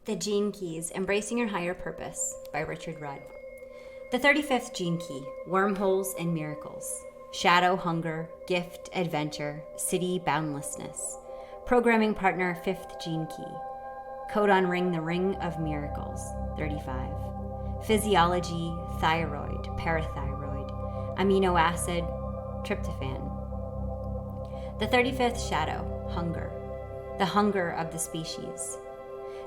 The Gene Keys, Embracing Your Higher Purpose by Richard Rudd. The 35th Gene Key, Wormholes and Miracles. Shadow, Hunger, Gift, Adventure, City, Boundlessness. Programming Partner, 5th Gene Key. Codon Ring, the Ring of Miracles, 35. Physiology, Thyroid, Parathyroid. Amino Acid, Tryptophan. The 35th Shadow, Hunger. The hunger of the species.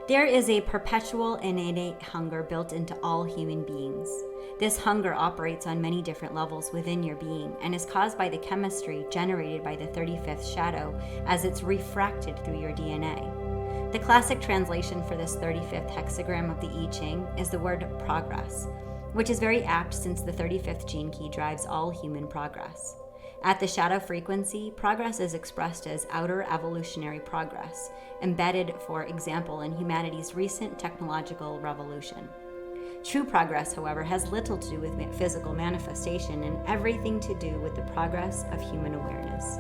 There is a perpetual and innate hunger built into all human beings. This hunger operates on many different levels within your being and is caused by the chemistry generated by the 35th shadow as it's refracted through your DNA. The classic translation for this 35th hexagram of the I Ching is the word progress, which is very apt since the 35th gene key drives all human progress. At the shadow frequency, progress is expressed as outer evolutionary progress, embedded, for example, in humanity's recent technological revolution. True progress, however, has little to do with physical manifestation and everything to do with the progress of human awareness.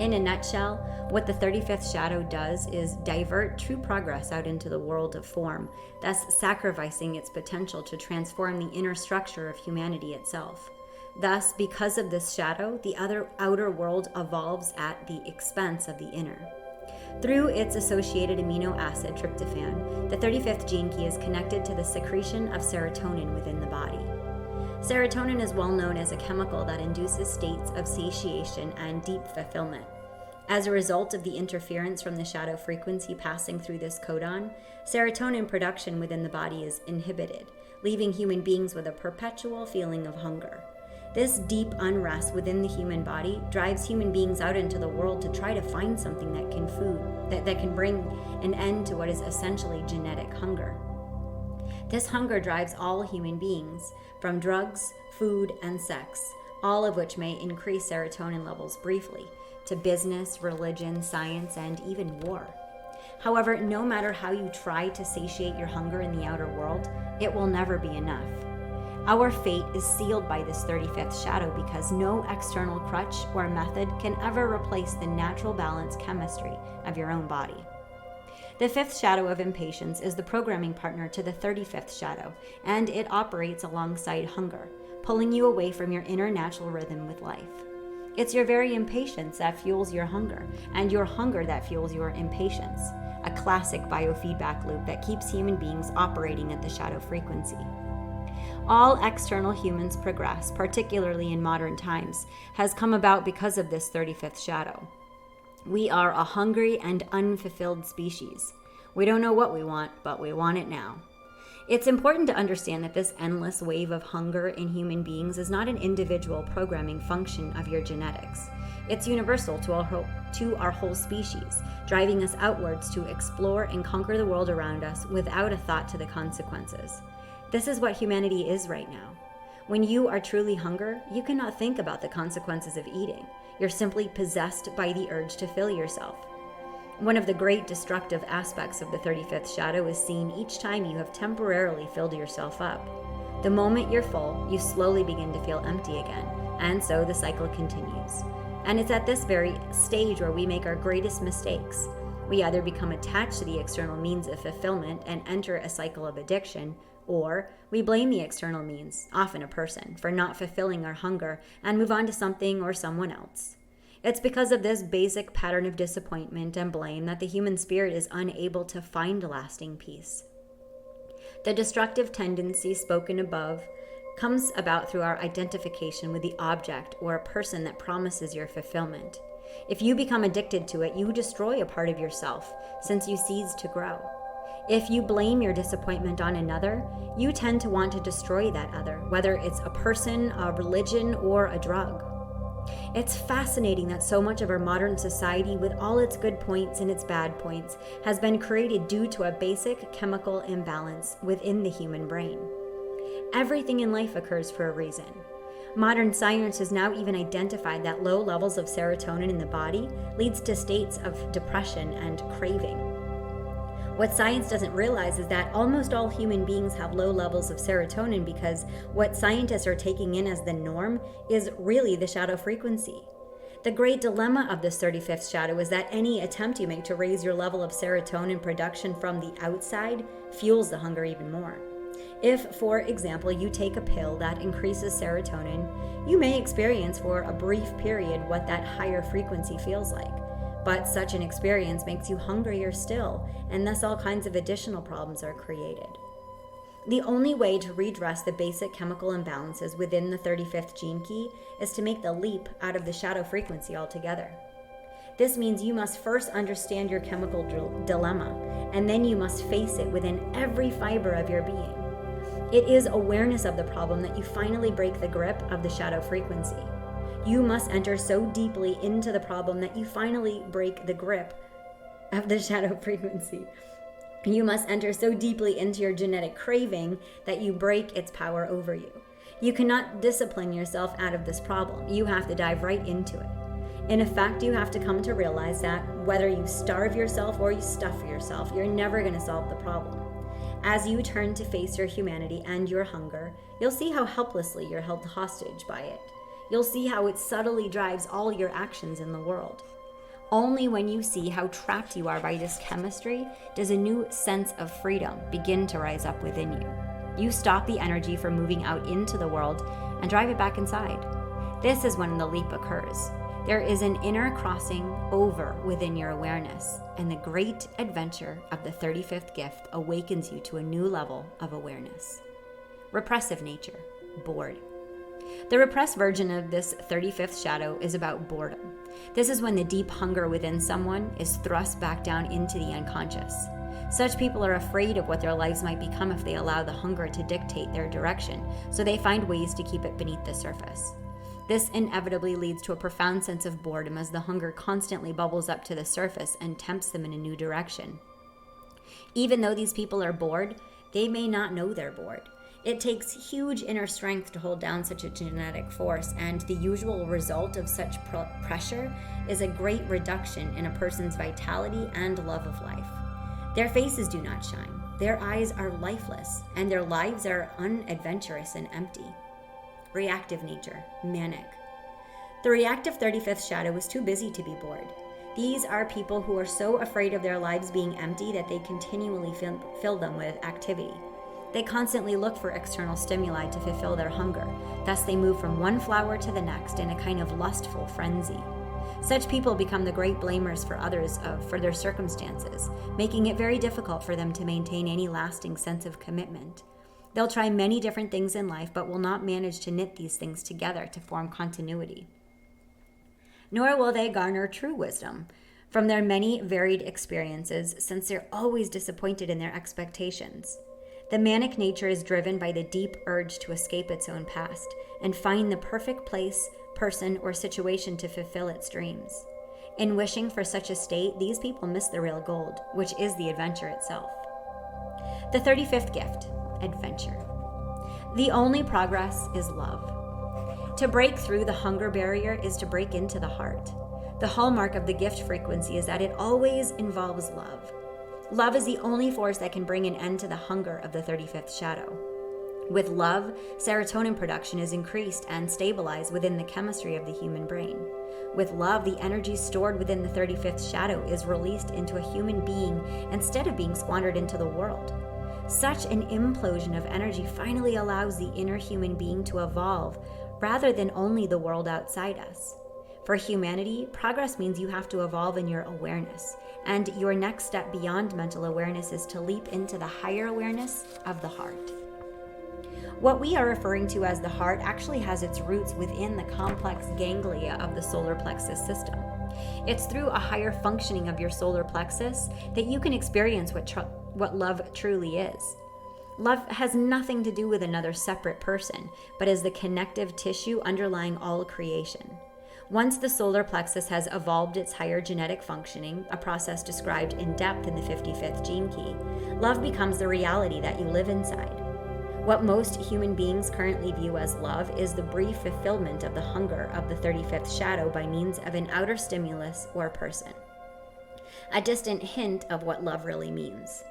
In a nutshell, what the 35th shadow does is divert true progress out into the world of form, thus sacrificing its potential to transform the inner structure of humanity itself. Thus, because of this shadow, the outer world evolves at the expense of the inner. Through its associated amino acid, tryptophan, the 35th gene key is connected to the secretion of serotonin within the body. Serotonin is well known as a chemical that induces states of satiation and deep fulfillment. As a result of the interference from the shadow frequency passing through this codon, serotonin production within the body is inhibited, leaving human beings with a perpetual feeling of hunger. This deep unrest within the human body drives human beings out into the world to try to find something that can bring an end to what is essentially genetic hunger. This hunger drives all human beings, from drugs, food, and sex, all of which may increase serotonin levels briefly, to business, religion, science, and even war. However, no matter how you try to satiate your hunger in the outer world, it will never be enough. Our fate is sealed by this 35th shadow because no external crutch or method can ever replace the natural balance chemistry of your own body. The 5th shadow of impatience is the programming partner to the 35th shadow, and it operates alongside hunger, pulling you away from your inner natural rhythm with life. It's your very impatience that fuels your hunger, and your hunger that fuels your impatience, a classic biofeedback loop that keeps human beings operating at the shadow frequency. All external humans' progress, particularly in modern times, has come about because of this 35th shadow. We are a hungry and unfulfilled species. We don't know what we want, but we want it now. It's important to understand that this endless wave of hunger in human beings is not an individual programming function of your genetics. It's universal to our whole species, driving us outwards to explore and conquer the world around us without a thought to the consequences. This is what humanity is right now. When you are truly hungry, you cannot think about the consequences of eating. You're simply possessed by the urge to fill yourself. One of the great destructive aspects of the 35th shadow is seen each time you have temporarily filled yourself up. The moment you're full, you slowly begin to feel empty again, and so the cycle continues. And it's at this very stage where we make our greatest mistakes. We either become attached to the external means of fulfillment and enter a cycle of addiction, or we blame the external means, often a person, for not fulfilling our hunger and move on to something or someone else. It's because of this basic pattern of disappointment and blame that the human spirit is unable to find lasting peace. The destructive tendency spoken above comes about through our identification with the object or a person that promises your fulfillment. If you become addicted to it, you destroy a part of yourself, since you cease to grow. If you blame your disappointment on another, you tend to want to destroy that other, whether it's a person, a religion, or a drug. It's fascinating that so much of our modern society, with all its good points and its bad points, has been created due to a basic chemical imbalance within the human brain. Everything in life occurs for a reason. Modern science has now even identified that low levels of serotonin in the body leads to states of depression and craving. What science doesn't realize is that almost all human beings have low levels of serotonin because what scientists are taking in as the norm is really the shadow frequency. The great dilemma of this 35th shadow is that any attempt you make to raise your level of serotonin production from the outside fuels the hunger even more. If, for example, you take a pill that increases serotonin, you may experience for a brief period what that higher frequency feels like. But such an experience makes you hungrier still, and thus all kinds of additional problems are created. The only way to redress the basic chemical imbalances within the 35th gene key is to make the leap out of the shadow frequency altogether. This means you must first understand your chemical dilemma, and then you must face it within every fiber of your being. It is awareness of the problem that you finally break the grip of the shadow frequency. You must enter so deeply into the problem that you finally break the grip of the shadow frequency. You must enter so deeply into your genetic craving that you break its power over you. You cannot discipline yourself out of this problem. You have to dive right into it. In effect, you have to come to realize that whether you starve yourself or you stuff yourself, you're never going to solve the problem. As you turn to face your humanity and your hunger, you'll see how helplessly you're held hostage by it. You'll see how it subtly drives all your actions in the world. Only when you see how trapped you are by this chemistry does a new sense of freedom begin to rise up within you. You stop the energy from moving out into the world and drive it back inside. This is when the leap occurs. There is an inner crossing over within your awareness, and the great adventure of the 35th gift awakens you to a new level of awareness. Repressive nature, bored. The repressed version of this 35th shadow is about boredom. This is when the deep hunger within someone is thrust back down into the unconscious. Such people are afraid of what their lives might become if they allow the hunger to dictate their direction, so they find ways to keep it beneath the surface. This inevitably leads to a profound sense of boredom as the hunger constantly bubbles up to the surface and tempts them in a new direction. Even though these people are bored, they may not know they're bored. It takes huge inner strength to hold down such a genetic force, and the usual result of such pressure is a great reduction in a person's vitality and love of life. Their faces do not shine, their eyes are lifeless, and their lives are unadventurous and empty. Reactive nature, manic. The reactive 35th shadow is too busy to be bored. These are people who are so afraid of their lives being empty that they continually fill them with activity. They constantly look for external stimuli to fulfill their hunger. Thus, they move from one flower to the next in a kind of lustful frenzy. Such people become the great blamers for others for their circumstances, making it very difficult for them to maintain any lasting sense of commitment. They'll try many different things in life, but will not manage to knit these things together to form continuity. Nor will they garner true wisdom from their many varied experiences, since they're always disappointed in their expectations. The manic nature is driven by the deep urge to escape its own past and find the perfect place, person, or situation to fulfill its dreams. In wishing for such a state, these people miss the real gold, which is the adventure itself. The 35th gift, adventure. The only progress is love. To break through the hunger barrier is to break into the heart. The hallmark of the gift frequency is that it always involves love. Love is the only force that can bring an end to the hunger of the 35th shadow. With love, serotonin production is increased and stabilized within the chemistry of the human brain. With love, the energy stored within the 35th shadow is released into a human being instead of being squandered into the world. Such an implosion of energy finally allows the inner human being to evolve rather than only the world outside us. For humanity, progress means you have to evolve in your awareness, and your next step beyond mental awareness is to leap into the higher awareness of the heart. What we are referring to as the heart actually has its roots within the complex ganglia of the solar plexus system. It's through a higher functioning of your solar plexus that you can experience what love truly is. Love has nothing to do with another separate person, but is the connective tissue underlying all creation. Once the solar plexus has evolved its higher genetic functioning, a process described in depth in the 55th gene key, love becomes the reality that you live inside. What most human beings currently view as love is the brief fulfillment of the hunger of the 35th shadow by means of an outer stimulus or person. A distant hint of what love really means.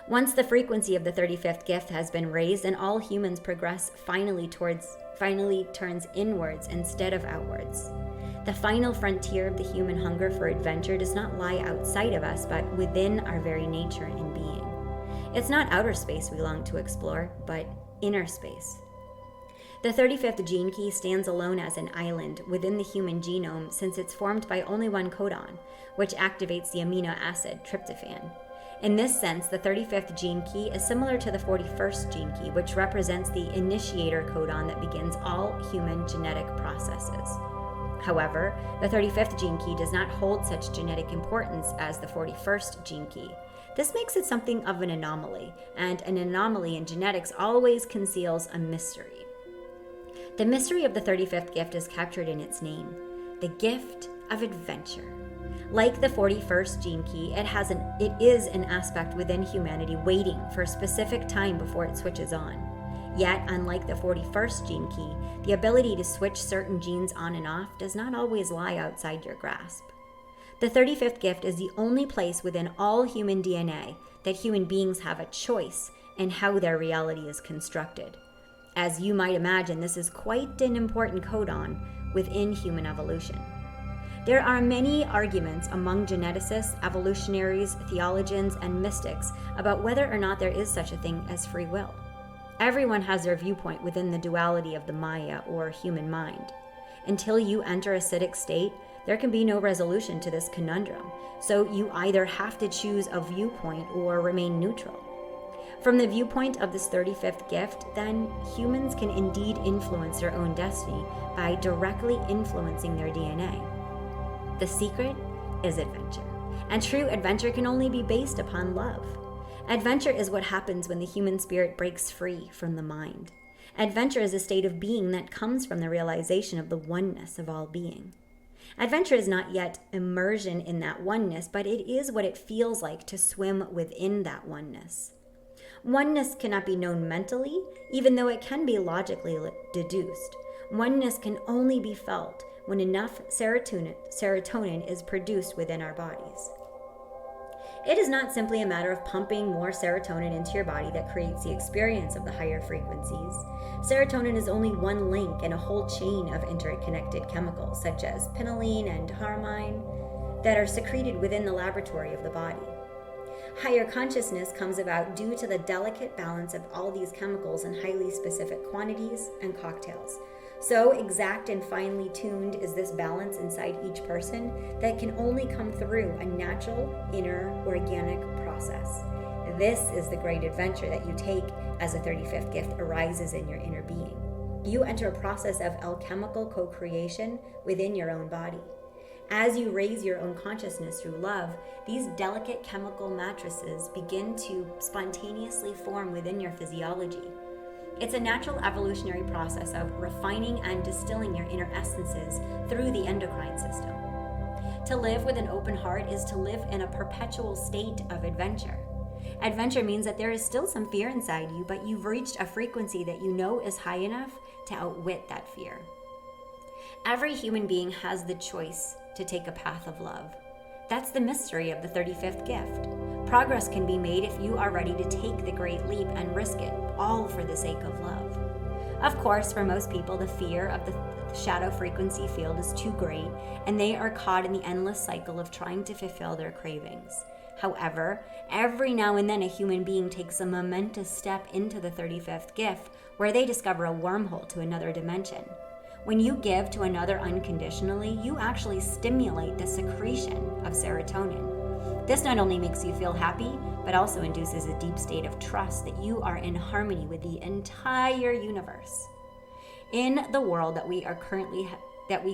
Once the frequency of the 35th gift has been raised and all humans progress finally turns inwards instead of outwards. The final frontier of the human hunger for adventure does not lie outside of us, but within our very nature and being. It's not outer space we long to explore, but inner space. The 35th gene key stands alone as an island within the human genome since it's formed by only one codon, which activates the amino acid tryptophan. In this sense, the 35th gene key is similar to the 41st gene key, which represents the initiator codon that begins all human genetic processes. However, the 35th gene key does not hold such genetic importance as the 41st gene key. This makes it something of an anomaly, and an anomaly in genetics always conceals a mystery. The mystery of the 35th gift is captured in its name, the gift of adventure. Like the 41st gene key, it is an aspect within humanity waiting for a specific time before it switches on. Yet, unlike the 41st gene key, the ability to switch certain genes on and off does not always lie outside your grasp. The 35th gift is the only place within all human DNA that human beings have a choice in how their reality is constructed. As you might imagine, this is quite an important codon within human evolution. There are many arguments among geneticists, evolutionaries, theologians, and mystics about whether or not there is such a thing as free will. Everyone has their viewpoint within the duality of the Maya or human mind. Until you enter a acidic state, there can be no resolution to this conundrum, so you either have to choose a viewpoint or remain neutral. From the viewpoint of this 35th gift, then, humans can indeed influence their own destiny by directly influencing their DNA. The secret is adventure, and true adventure can only be based upon love. Adventure is what happens when the human spirit breaks free from the mind. Adventure is a state of being that comes from the realization of the oneness of all being. Adventure is not yet immersion in that oneness, but it is what it feels like to swim within that oneness. Oneness cannot be known mentally, even though it can be logically deduced. Oneness can only be felt when enough serotonin is produced within our bodies. It is not simply a matter of pumping more serotonin into your body that creates the experience of the higher frequencies. Serotonin is only one link in a whole chain of interconnected chemicals, such as phenylalanine and harmine, that are secreted within the laboratory of the body. Higher consciousness comes about due to the delicate balance of all these chemicals in highly specific quantities and cocktails. So exact and finely tuned is this balance inside each person that can only come through a natural, inner, organic process. This is the great adventure that you take as a 35th gift arises in your inner being. You enter a process of alchemical co-creation within your own body. As you raise your own consciousness through love, these delicate chemical matrices begin to spontaneously form within your physiology. It's a natural evolutionary process of refining and distilling your inner essences through the endocrine system. To live with an open heart is to live in a perpetual state of adventure. Adventure means that there is still some fear inside you, but you've reached a frequency that you know is high enough to outwit that fear. Every human being has the choice to take a path of love. That's the mystery of the 35th gift. Progress can be made if you are ready to take the great leap and risk it, all for the sake of love. Of course, for most people, the fear of the shadow frequency field is too great, and they are caught in the endless cycle of trying to fulfill their cravings. However, every now and then a human being takes a momentous step into the 35th gift where they discover a wormhole to another dimension. When you give to another unconditionally, you actually stimulate the secretion of serotonin. This not only makes you feel happy, but also induces a deep state of trust that you are in harmony with the entire universe. In the world that we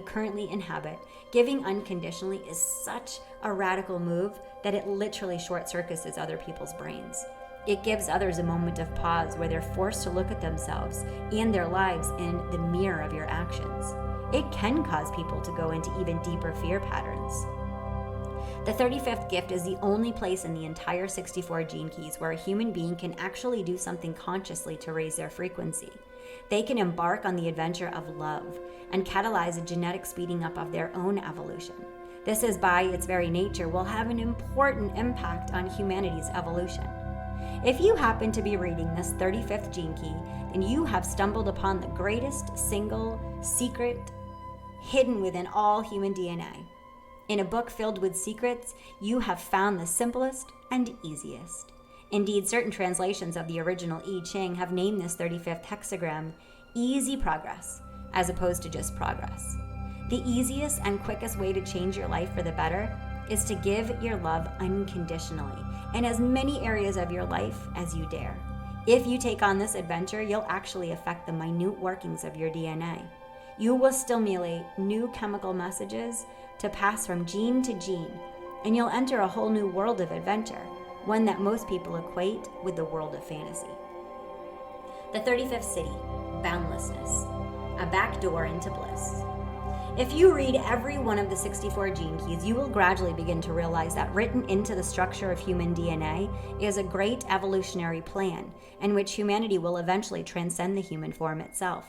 currently inhabit, giving unconditionally is such a radical move that it literally short-circuits other people's brains. It gives others a moment of pause where they're forced to look at themselves and their lives in the mirror of your actions. It can cause people to go into even deeper fear patterns. The 35th gift is the only place in the entire 64 gene keys where a human being can actually do something consciously to raise their frequency. They can embark on the adventure of love and catalyze a genetic speeding up of their own evolution. This is, by its very nature, will have an important impact on humanity's evolution. If you happen to be reading this 35th gene key, then you have stumbled upon the greatest single secret hidden within all human DNA. In a book filled with secrets, you have found the simplest and easiest. Indeed, certain translations of the original I Ching have named this 35th hexagram Easy Progress, as opposed to just progress. The easiest and quickest way to change your life for the better is to give your love unconditionally in as many areas of your life as you dare. If you take on this adventure, you'll actually affect the minute workings of your DNA. You will stimulate new chemical messages to pass from gene to gene, and you'll enter a whole new world of adventure, one that most people equate with the world of fantasy. The 35th city, boundlessness, a back door into bliss. If you read every one of the 64 gene keys, you will gradually begin to realize that written into the structure of human DNA is a great evolutionary plan in which humanity will eventually transcend the human form itself.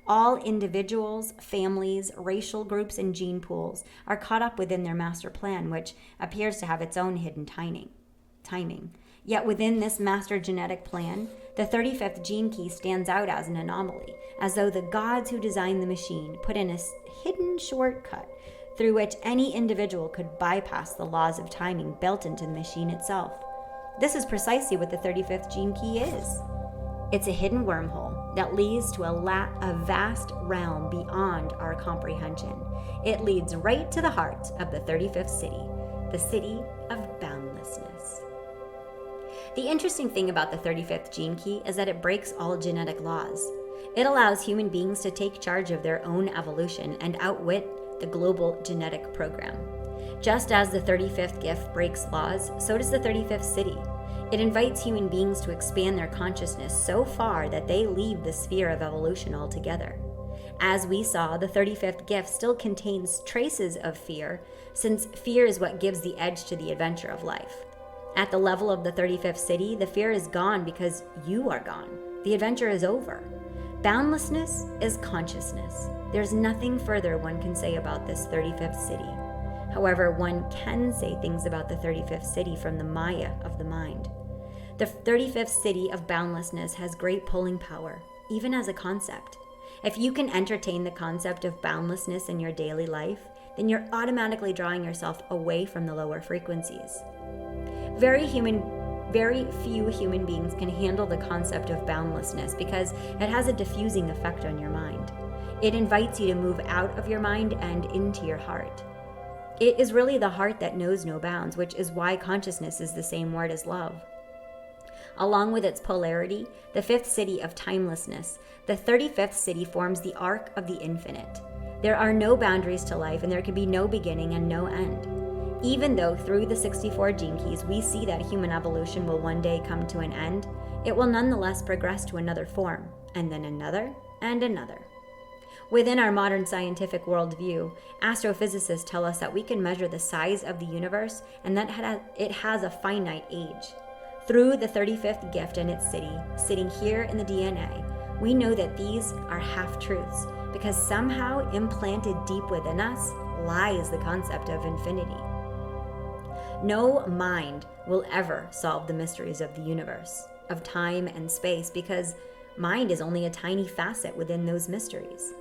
All individuals, families, racial groups, and gene pools are caught up within their master plan, which appears to have its own hidden timing. Yet within this master genetic plan, the 35th gene key stands out as an anomaly, as though the gods who designed the machine put in a hidden shortcut through which any individual could bypass the laws of timing built into the machine itself. This is precisely what the 35th gene key is. It's a hidden wormhole that leads to a vast realm beyond our comprehension. It leads right to the heart of the 35th city, the city of boundlessness. The interesting thing about the 35th gene key is that it breaks all genetic laws. It allows human beings to take charge of their own evolution and outwit the global genetic program. Just as the 35th gift breaks laws, so does the 35th city. It invites human beings to expand their consciousness so far that they leave the sphere of evolution altogether. As we saw, the 35th gift still contains traces of fear, since fear is what gives the edge to the adventure of life. At the level of the 35th city, the fear is gone because you are gone. The adventure is over. Boundlessness is consciousness. There's nothing further one can say about this 35th city. However, one can say things about the 35th city from the Maya of the mind. The 35th city of boundlessness has great pulling power, even as a concept. If you can entertain the concept of boundlessness in your daily life, then you're automatically drawing yourself away from the lower frequencies. Very few human beings can handle the concept of boundlessness because it has a diffusing effect on your mind. It invites you to move out of your mind and into your heart. It is really the heart that knows no bounds, which is why consciousness is the same word as love. Along with its polarity, the 5th city of timelessness, the 35th city forms the arc of the infinite. There are no boundaries to life, and there can be no beginning and no end. Even though through the 64 gene keys we see that human evolution will one day come to an end, it will nonetheless progress to another form, and then another, and another. Within our modern scientific worldview, astrophysicists tell us that we can measure the size of the universe and that it has a finite age. Through the 35th gift and its city, sitting here in the DNA, we know that these are half-truths because somehow implanted deep within us lies the concept of infinity. No mind will ever solve the mysteries of the universe, of time and space, because mind is only a tiny facet within those mysteries.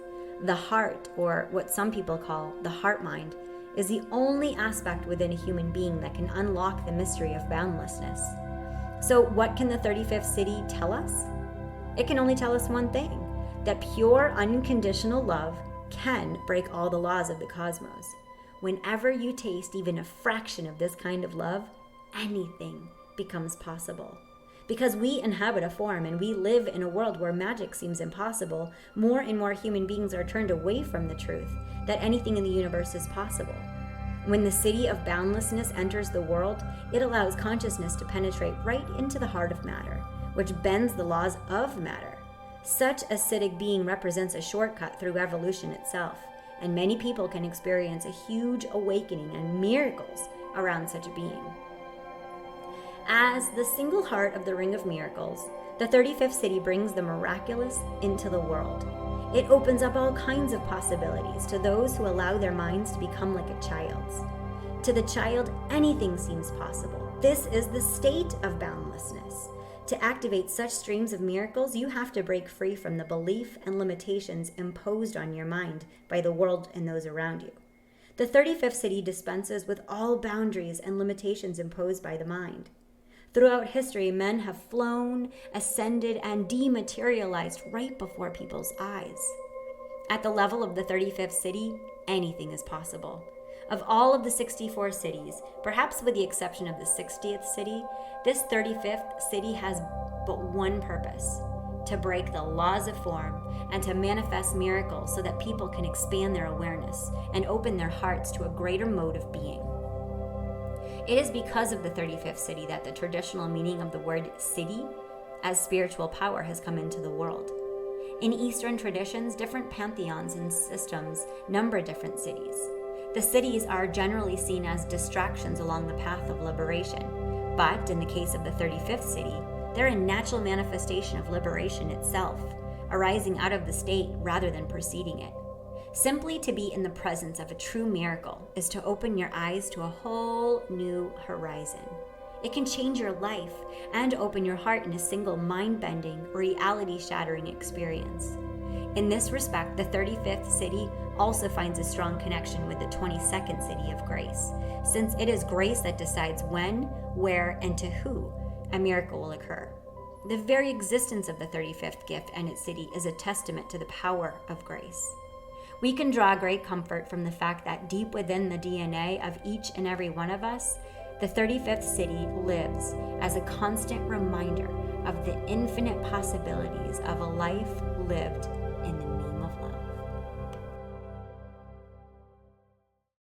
The heart, or what some people call the heart mind, is the only aspect within a human being that can unlock the mystery of boundlessness. So what can the 35th city tell us? It can only tell us one thing, that pure, unconditional love can break all the laws of the cosmos. Whenever you taste even a fraction of this kind of love, anything becomes possible. Because we inhabit a form and we live in a world where magic seems impossible, more and more human beings are turned away from the truth that anything in the universe is possible. When the city of boundlessness enters the world, it allows consciousness to penetrate right into the heart of matter, which bends the laws of matter. Such a acidic being represents a shortcut through evolution itself, and many people can experience a huge awakening and miracles around such a being. As the single heart of the Ring of Miracles, the 35th city brings the miraculous into the world. It opens up all kinds of possibilities to those who allow their minds to become like a child's. To the child, anything seems possible. This is the state of boundlessness. To activate such streams of miracles, you have to break free from the belief and limitations imposed on your mind by the world and those around you. The 35th city dispenses with all boundaries and limitations imposed by the mind. Throughout history, men have flown, ascended, and dematerialized right before people's eyes. At the level of the 35th city, anything is possible. Of all of the 64 cities, perhaps with the exception of the 60th city, this 35th city has but one purpose: to break the laws of form and to manifest miracles so that people can expand their awareness and open their hearts to a greater mode of being. It is because of the 35th city that the traditional meaning of the word city as spiritual power has come into the world. In Eastern traditions, different pantheons and systems number different cities. The cities are generally seen as distractions along the path of liberation, but in the case of the 35th city, they're a natural manifestation of liberation itself, arising out of the state rather than preceding it. Simply to be in the presence of a true miracle is to open your eyes to a whole new horizon. It can change your life and open your heart in a single mind-bending, reality-shattering experience. In this respect, the 35th city also finds a strong connection with the 22nd city of grace, since it is grace that decides when, where, and to who a miracle will occur. The very existence of the 35th gift and its city is a testament to the power of grace. We can draw great comfort from the fact that deep within the DNA of each and every one of us, the 35th city lives as a constant reminder of the infinite possibilities of a life lived